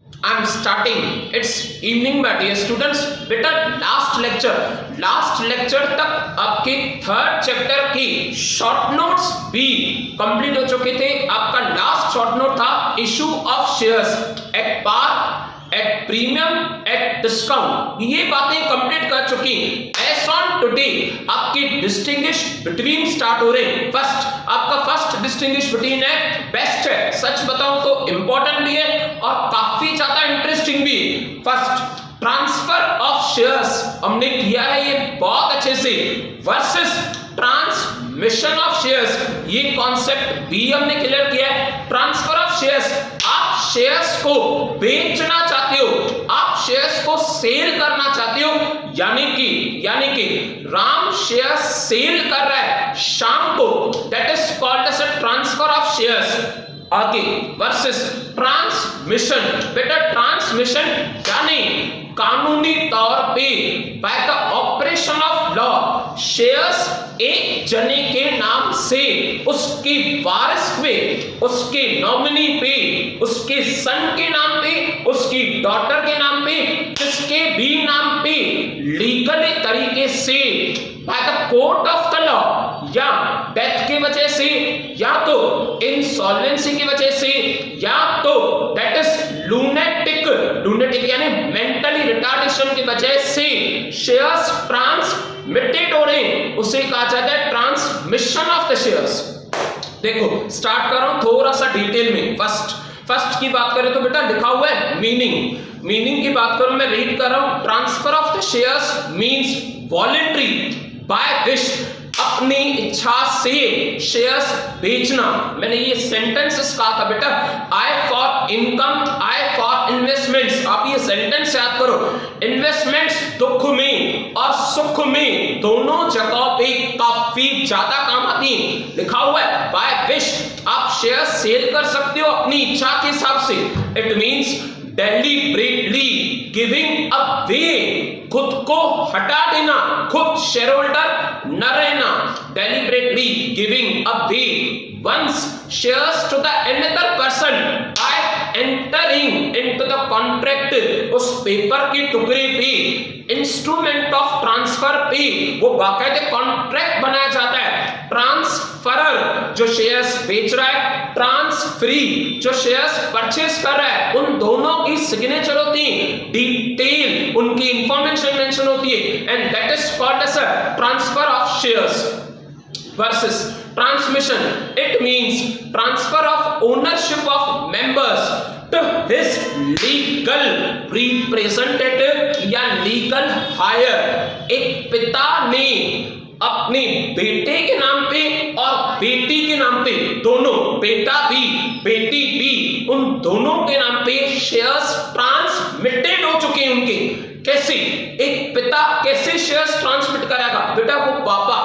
I'm starting. It's evening, my dear students. बेटा last lecture तक आपके थर्ड चैप्टर की शॉर्ट नोट्स भी कंप्लीट हो चुके थे। आपका लास्ट शॉर्ट नोट था issue of shares at par, at premium, at discount. ये बातें कंप्लीट कर चुकी। एज ऑन टुडे आपकी डिस्टिंग्विश बिटवीन स्टार्ट हो रहे। आपका फर्स्ट डिस्टिंग्विश बिटवीन है बेस्ट है। सच बताऊं तो इंपॉर्टेंट भी है और काफी ज्यादा इंटरेस्टिंग भी। फर्स्ट ट्रांसफर ऑफ शेयर्स हमने किया है ये बहुत अच्छे से। वर्सेस ट्रांसमिशन ऑफ शेयर्स, ये कॉन्सेप्ट भी हमने क्लियर किया है। ट्रांसफर ऑफ शेयर्स, आप शेयर्स को बेचना चाहते हो, आप शेयर्स को सेल करना चाहते हो, यानी कि राम शेयर सेल कर रहा है शाम को, that is called as a transfer of shares. आगे वर्सेस ट्रांसमिशन। बेटा ट्रांसमिशन यानी कानूनी तौर पे by the operation of law shares एक जने के नाम से उसकी वारिस पे, उसके नॉमिनी पे, उसके सन के नाम पे, उसकी डॉटर के नाम पे, किसके भी नाम पे लीगल तरीके से by the court of the law, या डेथ की वजह से, या तो इंसॉल्वेंसी की वजह से, या तो दैट इज लूनेटिक यानी मेंटली रिटार्डेशन की वजह से शेयर्स ट्रांसमिटेड हो रहे हैं, उसे कहा जाता है ट्रांसमिशन ऑफ द शेयर्स। देखो स्टार्ट कर रहा हूं थोड़ा सा डिटेल में। फर्स्ट की बात करें तो बेटा लिखा हुआ है मीनिंग की बात करूं, मैं रीड कर रहा हूं। Transfer of the shares means voluntary by wish, अपनी इच्छा से शेयर्स बेचना। मैंने ये सेंटेंसेस कहा था बेटा, I for income, I for investments. आप ये सेंटेंस याद करो। इन्वेस्टमेंट्स दुख में और सुख में दोनों जगहों पे काफी ज्यादा काम आती है। लिखा हुआ है बाय विश, आप शेयर्स सेल कर सकते हो अपनी इच्छा के हिसाब से। It means deliberately giving away, खुद को हटा देना, खुद शेयर होल्डर न रहना। Deliberately giving away one's shares to the another person by entering into the contract, उस पेपर के टुकड़े पे, इंस्ट्रूमेंट ऑफ ट्रांसफर पे वो बाकायदे कॉन्ट्रैक्ट बनाया जाता है। ट्रांसफरर जो शेयर्स बेच रहा है, ट्रांसफरी जो शेयर्स परचेस कर रहा है, उन दोनों की सिग्नेचर होती है, डिटेल उनकी इंफॉर्मेशन मेंशन होती है, and that is called as a transfer of shares. Versus transmission, it means transfer of ownership of members to his legal representative या लीगल हायर। एक पिता ने अपने बेटे के नाम पे और बेटी के नाम पे, दोनों बेटा भी बेटी भी, उन दोनों के नाम पे शेयर्स ट्रांसमिटेड हो चुके हैं उनके। कैसे एक पिता कैसे शेयर्स ट्रांसमिट करेगा? बेटा वो पापा,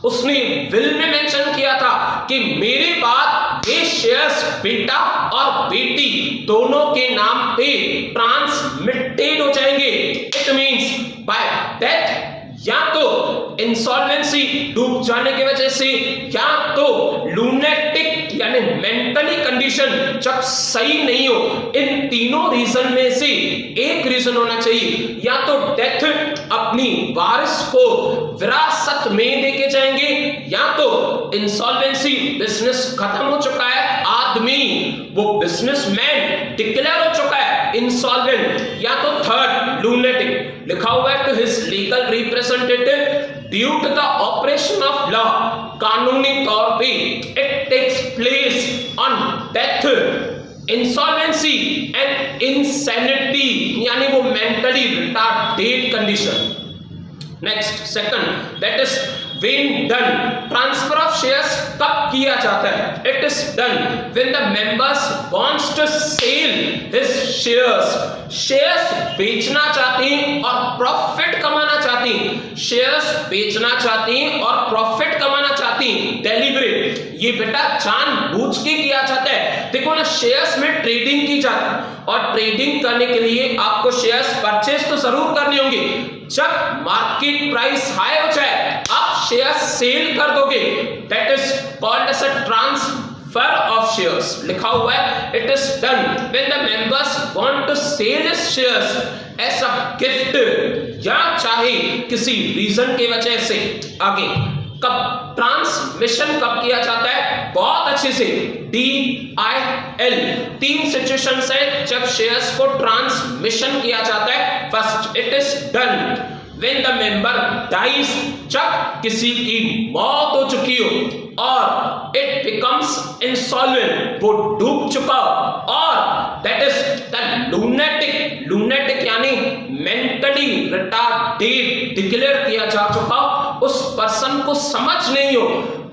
उसने विल में मेंशन किया था कि मेरे बाद ये शेयर्स बेटा और बेटी दोनों के नाम पे ट्रांसमिटेड हो जाएंगे। इट मींस बाय डेथ, या तो इंसॉल्वेंसी डूब जाने की वजह से, या तो लूनेटिक यानी मेंटली कंडीशन जब सही नहीं हो। इन तीनों रीजन में से एक रीजन होना चाहिए, या तो डेथ अपनी वारिस को विरासत में देके जाएंगे, या तो इंसॉल्वेंसी बिजनेस खत्म हो चुका है, आदमी वो बिजनेसमैन डिक्लेयर हो चुका है इंसॉल्वेंट, या तो थर्ड लूनेटिक। लिखा हुआ है to his legal representative due to the operation of law, कानूनी तौर पे it takes place on death, insolvency and insanity यानी वो mentally retarded condition. Next second, that is when done, transfer of shares कब किया जाता है? It is done when the members wants to sell his shares, shares बेचना चाहते हैं और प्रॉफिट कमाना चाहते हैं, शेयर्स बेचना चाहते हैं और प्रॉफिट कमाना चाहते हैं। डेलिबरेट, ये बेटा जानबूझ के किया जाता है। देखो ना, शेयर्स में ट्रेडिंग की जाती है और ट्रेडिंग करने के लिए आपको शेयर्स परचेस तो जरूर करने होंगे। जब मार्केट प्राइस हाई हो जाए आप शेयर सेल कर दोगे, that is called as a transfer of shares लिखा हुआ है it is done when the members want to sell his shares as a gift, या चाहे किसी रीजन की वजह से। आगे कब ट्रांसमिशन कब किया जाता है, बहुत अच्छे से DIL, 3 सिचुएशंस है जब शेयर्स को ट्रांसमिशन किया जाता है। First, it is done when the member dies, जब किसी की मौत हो चुकी हो, और इट बिकम्स इंसॉल्वेंट, वो डूब चुका, और that is the lunatic, lunatic यानी मेंटली रिटार्डेड डिक्लेयर किया जा चुका, उस पर्सन को समझ नहीं हो,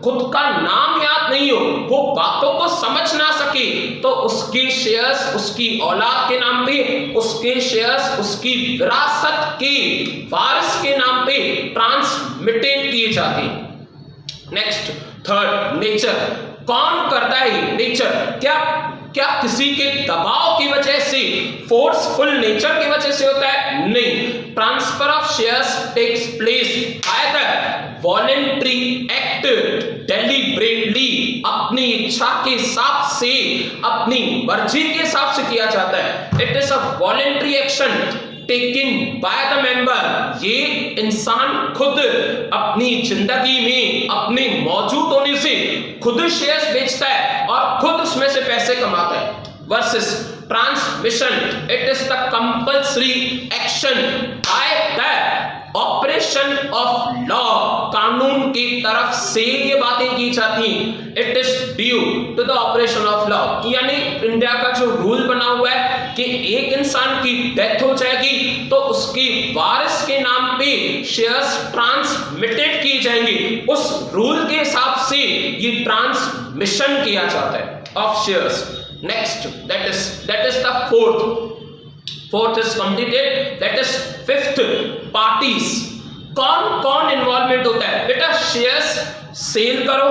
खुद का नाम याद नहीं हो, वो बातों को समझ ना सके, तो उसके शेयर्स उसकी औलाद के नाम पे, उसके शेयर्स उसकी विरासत के वारिस के नाम पे ट्रांसमिटेड किए जाते हैं। Next, third, nature. कौन करता है नेचर? क्या किसी के दबाव की वजह से, फोर्सफुल नेचर की वजह से होता है? नहीं। Transfer of shares takes place by the voluntary act, deliberately, अपनी इच्छा के हिसाब से, अपनी मर्जी के हिसाब से किया जाता है। It is a voluntary action taken by the member. ये इंसान खुद अपनी जिंदगी में अपने मौजूद होने से खुद शेयर्स बेचता है और खुद उसमें से पैसे कमाता है। Versus transmission, it is the compulsory action by the operation of law, कानून की तरफ से ये बातें की जाती हैं। It is due to the operation of law, यानी इंडिया का जो रूल बना हुआ है कि एक इंसान की डेथ हो जाएगी तो उसकी वारिस के नाम पे शेयर्स ट्रांसमिटेड किए जाएंगे, उस रूल के हिसाब से ये ट्रांसमिशन किया जाता है of shares. Next, that is the fourth is completed, that is fifth, parties. कौन इन्वॉल्वमेंट होता है? बेटा शेयर्स सेल करो,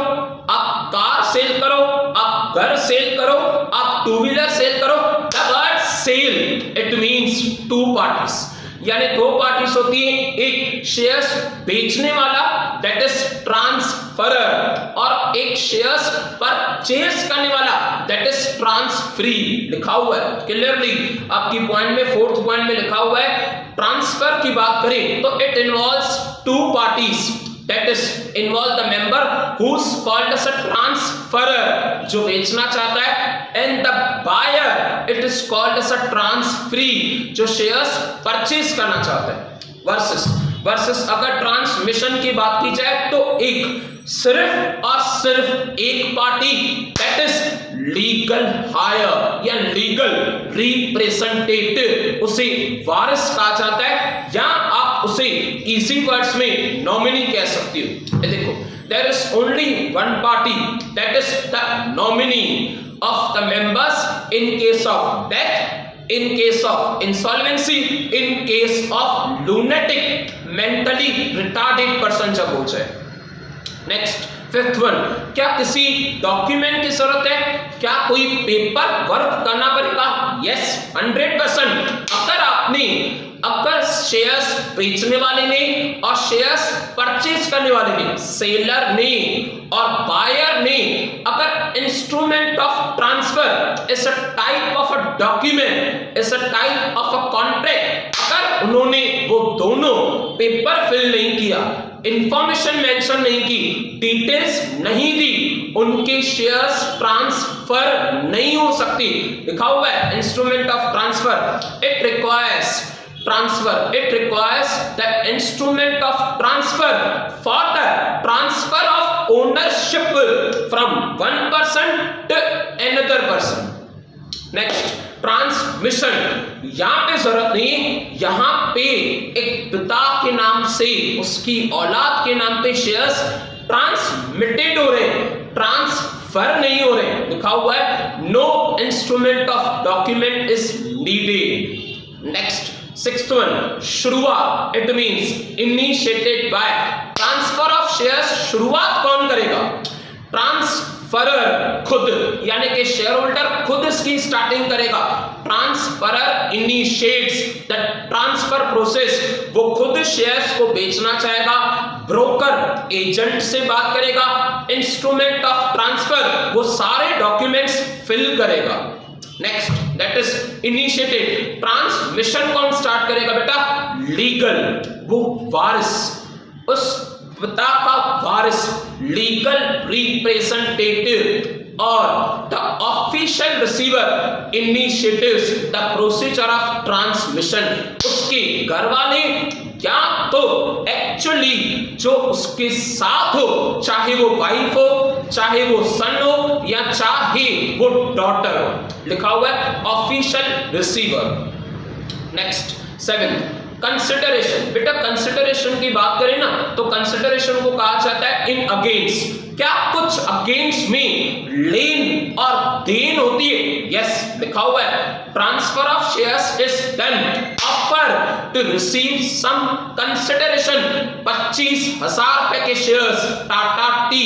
आप कार सेल करो, आप घर सेल करो, आप टू व्हीलर सेल करो, the word sale it means two parties, यानी दो पार्टीज होती है, एक शेयर्स बेचने वाला दैट इज ट्रांसफरर, और एक शेयर्स परचेज करने वाला दैट इज ट्रांसफरी। लिखा हुआ है क्लियरली आपकी पॉइंट में, फोर्थ पॉइंट में लिखा हुआ है। ट्रांसफर की बात करें तो it involves two parties, that is involve the member who is called as a transferor, जो बेचना चाहता है, and the buyer it is called as a transferee, जो शेयर्स परचेज करना चाहता है। वर्सेस अगर ट्रांसमिशन की बात की जाए तो एक सिर्फ और सिर्फ एक party that is legal higher या लीगल रिप्रेजेंटेटिव, उसे वारिस कहा जाता है, या आप उसे इजी वर्ड्स में नॉमिनी कह सकती हो। देखो, there is only one party that is the nominee of the members in case of death, in case of insolvency, in case of lunatic, mentally retarded person जब हो जाए। नेक्स्ट, फिफ्थ वन, क्या किसी document की जरूरत है? क्या कोई पेपर वर्क करना पड़ेगा? यस, 100%। अगर शेयर्स बेचने वाले ने और शेयर्स परचेज करने वाले ने, सेलर ने और बायर ने, अगर instrument of transfer is a type of a document, is a type of a contract, अगर उन्होंने वो दोनों पेपर फिल नहीं किया, इंफॉर्मेशन मेंशन नहीं की, डिटेल्स नहीं दी, उनके शेयर्स ट्रांसफर नहीं हो सकती। लिखा हुआ है instrument of transfer, it requires the instrument of transfer for the transfer of ownership from one person to another person. Next, transmission, यहां पे जरूरत नहीं, यहां पे एक पिता के नाम से उसकी औलाद के नाम पे शेयर्स ट्रांसमिटेड हो रहे, ट्रांसफर नहीं हो रहे। लिखा हुआ है no instrument of document is needed. Next, sixth one, शुरुआत, it means initiated by. Transfer of shares शुरुआत कौन करेगा? ट्रांसफरर खुद, यानी कि शेयर होल्डर खुद इसकी स्टार्टिंग करेगा। Transferor initiates the transfer process, वो खुद शेयर्स को बेचना चाहेगा, ब्रोकर एजेंट से बात करेगा। इंस्ट्रूमेंट ऑफ ट्रांसफर, वो सारे डॉक्यूमेंट्स फिल करेगा। Next that is initiated, transmission कौन स्टार्ट करेगा बेटा? लीगल, वो वारिस, उस पिता का वारिस, लीगल रिप्रेजेंटेटिव, और the official receiver initiatives the procedure of transmission. उसके घर वाले या तो एक्चुअली जो उसके साथ हो, चाहे वो वाइफ हो, चाहे वो सन हो, या चाहे वो डॉटर हो, लिखा हुआ है official receiver. Next 7th consideration. बेटा कंसिडरेशन की बात करें ना तो कंसिडरेशन को कहा जाता है इन अगेंस्ट। क्या कुछ अगेंस्ट में लेन और देन होती है? यस, लिखा हुआ है transfer of shares is done offer to receive some consideration. 25,000 रुपए के शेयर्स टाटा टी,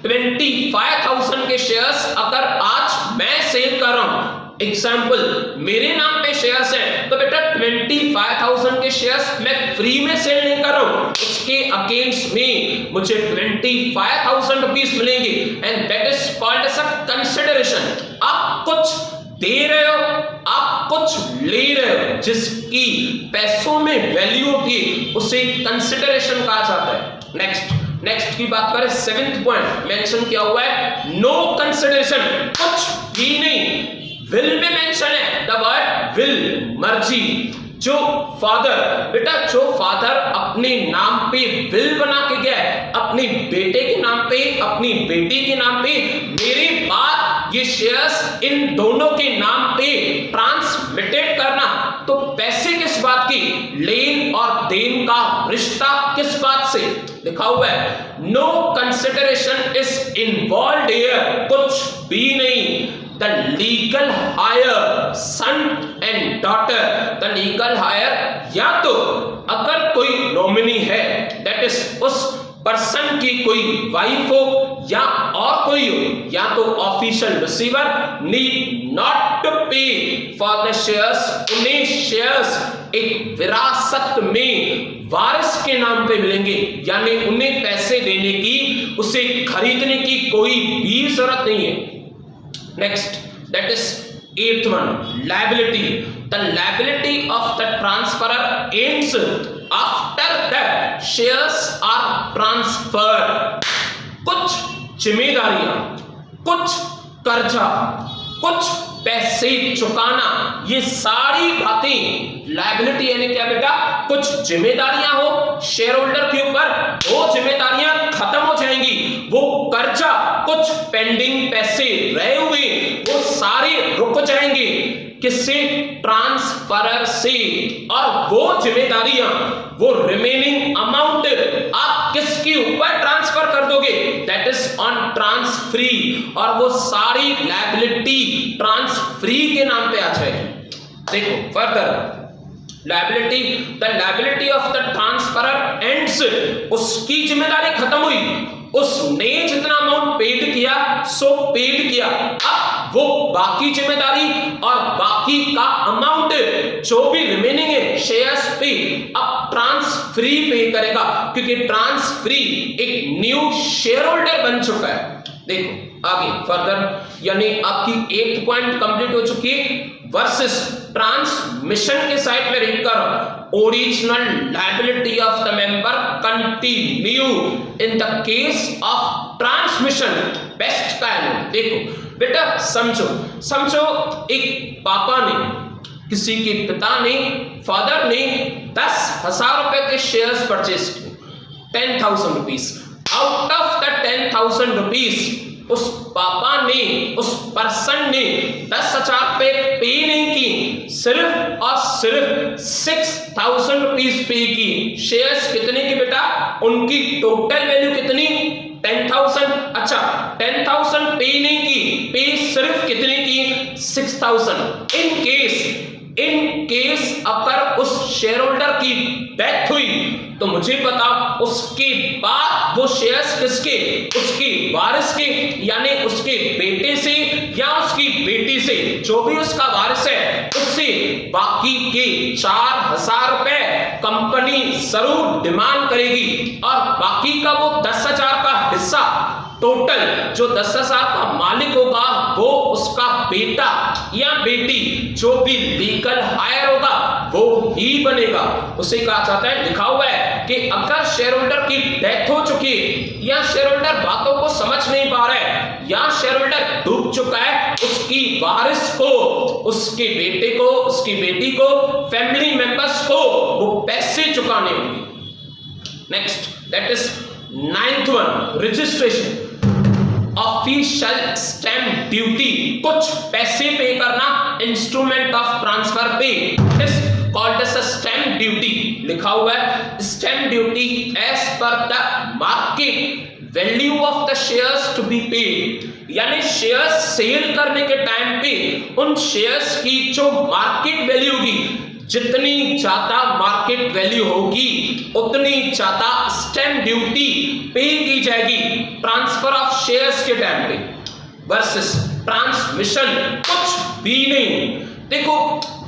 25,000 के शेयर्स अगर आज मैं सेल कर रहा हूं, एग्जाम्पल मेरे नाम पे शेयर्स है, तो बेटा 25,000 के शेयर्स मैं फ्री में सेल नहीं कर रहा हूं, उसके अगेंस्ट में मुझे 25,000 रुपीज मिलेंगे and that is called as a consideration. आप कुछ दे रहे हो, आप कुछ ले रहे हो, जिसकी पैसों में वैल्यू होती है उसे कंसिडरेशन कहा जाता है। नेक्स्ट की बात करें 7th पॉइंट मेंशन किया हुआ है नो कंसिडरेशन, कुछ भी नहीं। विल में मेंशन है द वर्ड विल, मर्जी। जो फादर, बेटा जो फादर अपने नाम पे विल बना के गया है, अपने बेटे के नाम पे, अपनी बेटी के नाम पे, मेरे बाद ये शेयर्स इन दोनों के नाम पे ट्रांसमिटेड करना, तो पैसे किस बात की? लेन और देन का रिश्ता किस बात से? लिखा हुआ है no consideration is involved here, कुछ भी नहीं। The legal hire son and daughter, the legal hire या तो अगर कोई नॉमिनी है, that is उस पर्सन की कोई वाइफ हो या और कोई हो, या तो official receiver need not to pay for the shares, उन्हें शेयर्स एक विरासत में वारिस के नाम पे मिलेंगे, यानी उन्हें पैसे देने की, उसे खरीदने की कोई भी जरूरत नहीं है। Next, that is 8th one, liability. The liability of the transferor ends after the shares are transferred. कुछ जिम्मेदारियां, कुछ कर्जा, कुछ पैसे चुकाना, ये सारी बातें लायबिलिटी यानी क्या बेटा? कुछ जिम्मेदारियां हो शेयर होल्डर के ऊपर, वो जिम्मेदारियां खत्म हो जाएंगी, वो कर्जा, कुछ पेंडिंग पैसे रहे हुए वो सारे रुक जाएंगे, किससे? ट्रांसफरर से। और वो जिम्मेदारियां, वो रिमेनिंग अमाउंट आप किसके ऊपर ट्रांसफर कर दोगे? दैट इज ऑन ट्रांसफरी, और वो सारी लायबिलिटी ट्रांसफरी के नाम पे आ जाएगी। देखो further liability, the liability of the transferor ends, उसकी जिम्मेदारी खत्म हुई, उसने जितना अमाउंट पेड किया सो पेड किया, अब वो बाकी जिम्मेदारी और बाकी का अमाउंट जो भी रिमेनिंग है शेयर्स पे अब ट्रांसफरी पे करेगा, क्योंकि ट्रांसफरी एक न्यू शेयर होल्डर बन चुका है। देखो आगे फर्दर, यानी आपकी 8th पॉइंट कंप्लीट हो चुकी है। वर्सेस ट्रांसमिशन के साइड में रीड करो, original liability of the member continue in the case of transmission. Best का है। देखो बेटा समझो एक पापा ने, किसी के पिता ने, फादर ने 10,000 रुपए के शेयर्स परचेज किए, 10,000 rupees. Out of the 10,000 rupees उस पापा ने, उस पर्सन ने 10,000 पे नहीं की, सिर्फ और सिर्फ 6,000 रुपीज पे की। शेयर्स कितने की बेटा? उनकी टोटल वैल्यू कितनी? 10,000। अच्छा 10,000 पे नहीं की, पे सिर्फ कितने की? 6,000। इन केस अगर उस शेयर होल्डर की डेथ हुई तो मुझे पता उसके बाद वो शेयर्स किसके? उसके वारिस के, यानी उसके बेटे से या उसकी बेटी से, जो भी उसका वारिस है उससे बाकी के 4,000 रुपए कंपनी जरूर डिमांड करेगी, और बाकी का वो 10,000 का हिस्सा टोटल जो 10,000 का मालिक होगा वो उसका बेटा या बेटी, जो भी लीगल हायर होगा वो ही बनेगा। उसे कहा जाता है, लिखा हुआ है कि अगर शेयर होल्डर की डेथ हो चुकी है या शेयर होल्डर बातों को समझ नहीं पा रहा है या शेयर होल्डर डूब चुका है, उसकी वारिस को, उसके बेटे को, उसकी बेटी को, फैमिली मेंबर्स को वो पैसे चुकाने होंगे। Next, that is 9th one, registration. Official stamp duty, कुछ पैसे पे करना, इंस्ट्रूमेंट ऑफ ट्रांसफर पे, is called as stamp duty. लिखा हुआ है stamp duty as per the market value of the shares to be paid, यानी shares sale करने के टाइम पे उन शेयर्स की जो मार्केट वैल्यू होगी, जितनी ज्यादा मार्केट वैल्यू होगी उतनी ज्यादा स्टैम्प ड्यूटी पे की जाएगी ट्रांसफर ऑफ शेयर्स के टाइम पे, वर्सेस ट्रांसमिशन कुछ भी नहीं। देखो,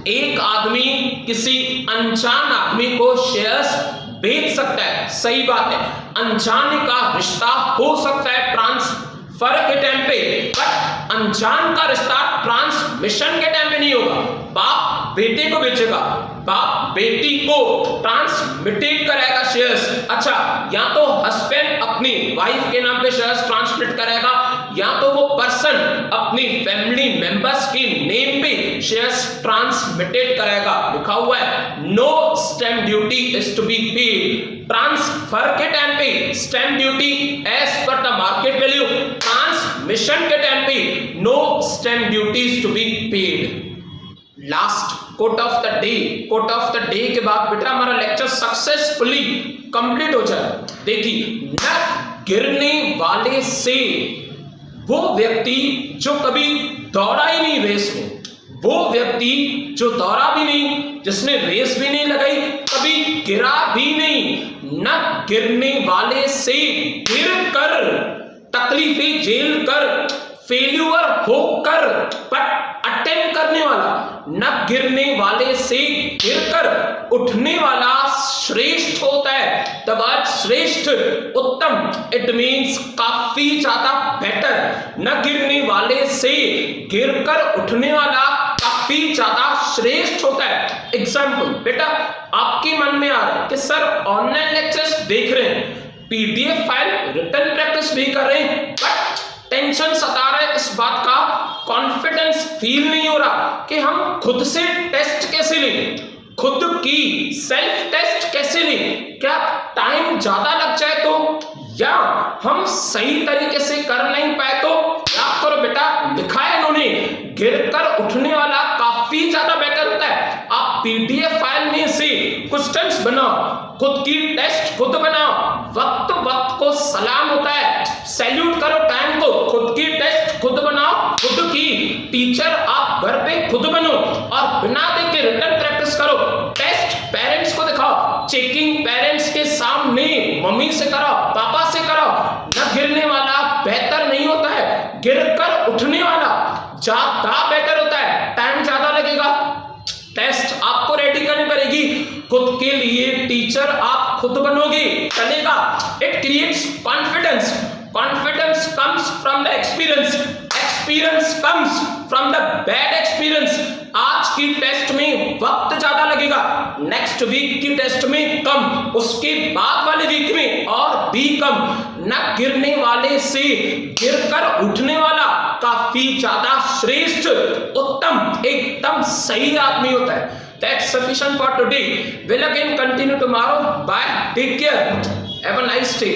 एक आदमी किसी अनजान आदमी को शेयर्स बेच सकता है, सही बात है, अनजान का रिश्ता हो सकता है ट्रांसफर के टाइम पे, बट अनजान का रिश्ता ट्रांसमिशन के टाइम पे नहीं होगा। बाप बेटे को बेचेगा, बाप बेटी को ट्रांसमिटेड कराएगा शेयर्स। अच्छा, या तो हस्बैंड अपनी वाइफ के नाम पे शेयर्स ट्रांसमिट करेगा, या तो वो पर्सन अपनी फैमिली मेंबर्स के नेम पे शेयर्स ट्रांसमिटेड करेगा। लिखा हुआ है no stamp duty is to be paid. Transfer के टाइम पे stamp duty as per the market value, transmission के टाइम पे no stamp duty is to be paid. Last quote of the day, quote of the day के बाद बेटा हमारा lecture successfully complete हो जाए। देखिए, न गिरने वाले से वो व्यक्ति जो कभी दौड़ा ही नहीं रेस में, वो व्यक्ति जो दौड़ा भी नहीं, जिसने रेस भी नहीं लगाई, कभी गिरा भी नहीं। न गिरने वाले से गिर कर, तकलीफें झेल कर, फेल्यूर होकर, बट अटेम्प्ट करने वाला, न गिरने वाले से गिरकर उठने वाला श्रेष्ठ होता है। द वर्ड श्रेष्ठ, उत्तम, इट मीन्स काफी ज्यादा बेटर। न गिरने वाले से गिरकर उठने वाला काफी ज्यादा श्रेष्ठ होता है। एग्जाम्पल, बेटा आपके मन में आ रहा है कि सर ऑनलाइन लेक्चर्स देख रहे हैं, पीडीएफ फाइल रिटन प्रैक्टिस भी कर रहे हैं, बट टेंशन सता रहा है इस बात का, कॉन्फिडेंस फील नहीं हो रहा कि हम खुद से टेस्ट कैसे लें, खुद की सेल्फ टेस्ट कैसे लें, क्या टाइम ज्यादा लग जाए तो, या हम सही तरीके से कर नहीं पाए तो। याद करो बेटा, लिखा है इन्होंने, गिरकर उठने वाला काफी ज्यादा बेटर होता है। आप पीडीएफ फाइल में से क्वेश्चंस बनाओ, खुद की टेस्ट खुद बनाओ, वक्त वक्त को सलाम होता है, सैल्यूट करो टाइम को, खुद की टेस्ट खुद बनाओ, खुद की टीचर आप घर पे खुद बनो, और बिना देख के रिटन प्रैक्टिस करो। टेस्ट पेरेंट्स को दिखाओ, चेकिंग पेरेंट्स के सामने मम्मी से कराओ, पापा से कराओ। न गिरने वाला बेहतर नहीं होता है, गिरकर उठने वाला ज्यादा बेटर होता है। टाइम ज्यादा लगेगा, टेस्ट आपको रेडी करनी पड़ेगी, खुद के लिए टीचर आप खुद बनोगे, चलेगा। It creates confidence, confidence comes from the experience, experience comes from the bad experience. आज की टेस्ट में वक्त ज्यादा लगेगा, नेक्स्ट वीक की टेस्ट में कम, उसके बाद वाले वीक में और भी कम। न गिरने वाले से गिरकर उठने वाला काफी ज्यादा श्रेष्ठ, उत्तम, एकदम सही आदमी होता है। That's sufficient for today. We'll again continue tomorrow. Bye. Take care. Have a nice day.